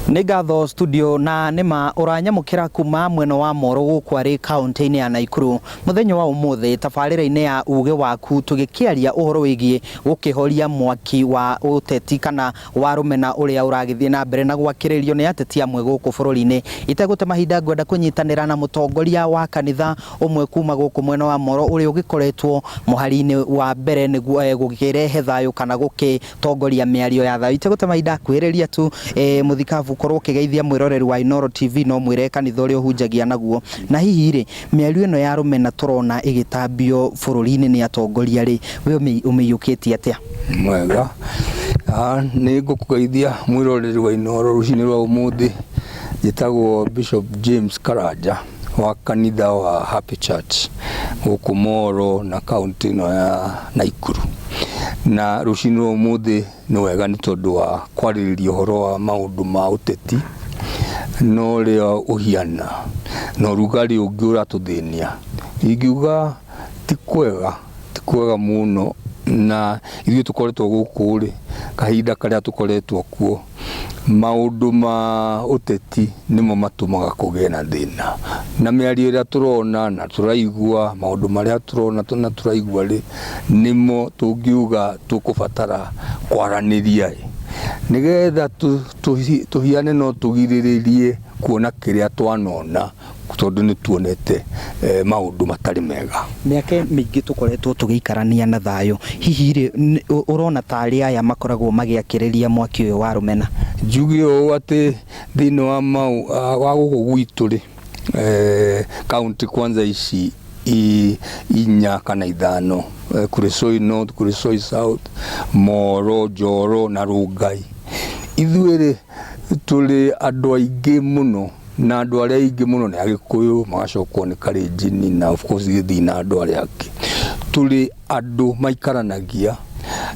Nigatho studio na nima uranyamukira kuma mweno wa Moro gukwari county-ini ya Naikuru muthenya wa umuthi tabarira-ini ya uge waku tugikiaria uhoro wigie gukihoria mwaki wa uteti kana wa rumena uria uragithie na mbere na gwakiririo ni ateti amwe guku bururi-ini itegute mahinda ngwenda kunyitanira na mutongoria wa kanitha umwe kuma guku mweno wa Moro uria ugikoretwo muhari-ini wa mbere niguo gukirehe thayu kana gukitongoria miario ya thayu itegute mahinda kwiriria tu muthikavu korwo kigeithia mwiroreri wa Inooro TV no mwire kanitha uria uhunjagia naguo na hihi ri miario ino ya rumena turona igitambio bururi-ini ni atongoria ri we umiyukitie atia mwega ni ngukugeithia mwiroreri wa Inooro rucini rwa umuthi jitagwo Bishop James Karaja wa kanitha wa Happy Church guku Moro na county ino ya Naikuru na rucini rwa umuthi ni wega ni tondu wa kwaririria uhoro wa maundu ma uteti no rio uhiana no rugari ungi uratuthinia ingiuga ti kwega muno na ithuĩ tukoretwo guku ri kahinda karia tukoretwo kuo maundu ma uteti nimo matumaga kugie na thina na miario ria turona na turaigua maundu maria turona na turaigua ri nimo tungiuga tukubatara kwaraniria nigetha tuhiane no tugiriririe kuona kiria twanona tondu ni tuonete maundu matari mega miake mingi tukoretwo tugiikarania na thayo hihi ri urona tari aya makoragwo magiakiriria mwaki uyu wa rumena njugi o ati thino wa mau wa guku gwitu ri county kwanza ici inya kana ithano Kuresoi North, Kuresoi South, Moro, Joro na Rugai ithuĩ ri tuli andu aingi muno na andu aria aingi muno ni Agikuyu magacokwo ni Kalenjin na of course githina andu aria angi tuli andu maikaranagia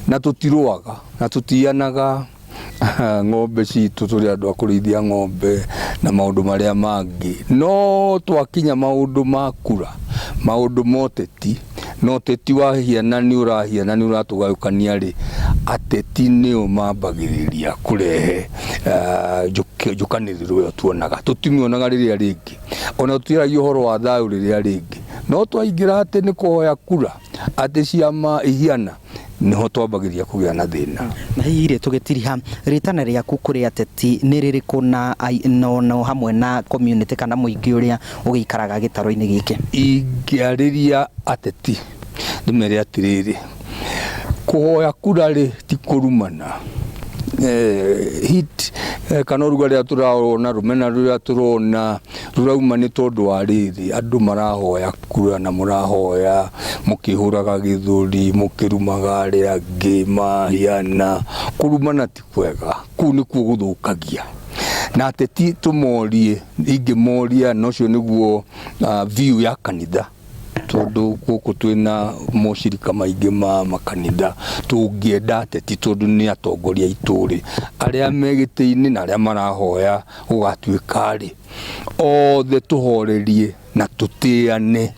na tutirwaga na tutianaga ng'ombe citu tuli andu akurithia ng'ombe na maundu maria mangi no twakinya maundu makura maundu moteti no teti wahiana ni uratugayukania ri ateti nio mambagiriria kurehe jukaniriro yo tuonaga tutimionaga riria ringi ona tutiragia uhoro wa thayu riria ringi no twaingira ati ni kuhoya kura ati ciama ihiana niho twambagiria kugia na thina na hihi ri tugitiriha ritana riaku kuri ateti ni ririku na no hamwe na community kana muingi uria ugikaraga gitaro-ini giki ingiariria ateti ndimere atiriri kuhoya kura ri ti kurumana hit kana rugari aturona rumena ruria turona rurauma ni tondu wa riri andu marahoya kura na murahoya mukihuraga githuri mukirumaga aria angi mahiana kurumana ti kwega ku ni kuo guthukagia na ateti tumorie ingimoria nocio niguo view ya kanitha tondu guku twina moshirika maingi ma makanitha tungienda ateti tondu ni atongoria ituri aria megiti-ini na aria marahoya gugatuika ri othe tuhorerie na tutiane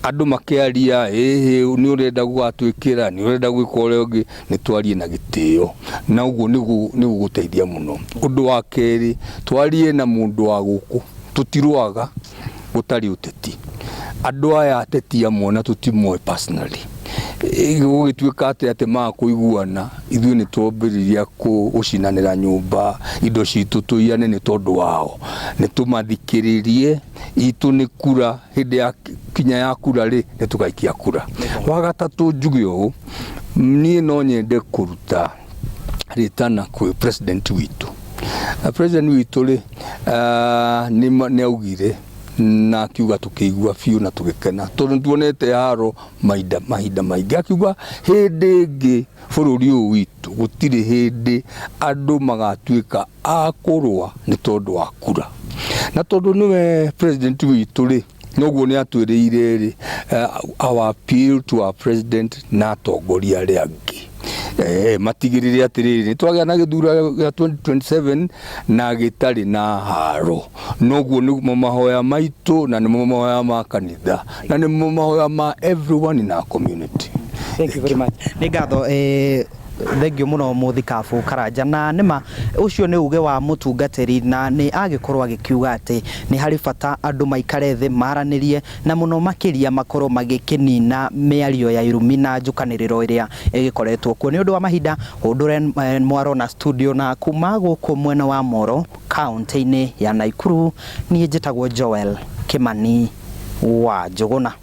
andu makiaria ni urenda gugatuikira ni urenda gwika uria ungi ni twarie na gitio na uguo ni guguteithia muno undu wa keri twarie na mundu wa guku tutirwaga gutari uteti andu aya ateti amwe na tutimoe personally gugituika ati makuiguana ithuĩ ni twambiriria gucinanira nyumba indo citu tuiane ni tondu wao ni tumathikiririe itu ni kura hindi ya kinya ya kura ri ni tugaikia kura wa gatatu njugi ũũ nie no nyende kuruta ritana kwi president witu president witu ri ni augire na akiuga tukiigua fiu na tugikena tondu tuonete haro mahinda maingi akiuga hindi ingi bururi uyu witu gutiri hindi andu magatuika akurwa ni tondu wa kura na tondu niwe president witu ri noguo ni atwiriire ri our appeal to our president na atongoria aria angi matigirire atiriri twagia na githura ya 2027 na gitari na haro noguo ni mahoya maitu na ni mahoya ma kanitha na ni mahoya ma everyone in our community. Thank you very much. Nigatho thengio muno Muthikabu Karanja na nima ucio ni uge wa mutungatiri na ni agikorwo agikiuga ati ni hari bata andu maikare thi maranirie na muno makiria makorwo magikinina miario ya irumi na njukaniriro iria igikoretwo kuo ni undu wa mahinda Undure Mwaro na studio na kuma guku mwena wa Moro kaunti-ini ya Naikuru ni njitagwo Joel Kimani wa Njuguna.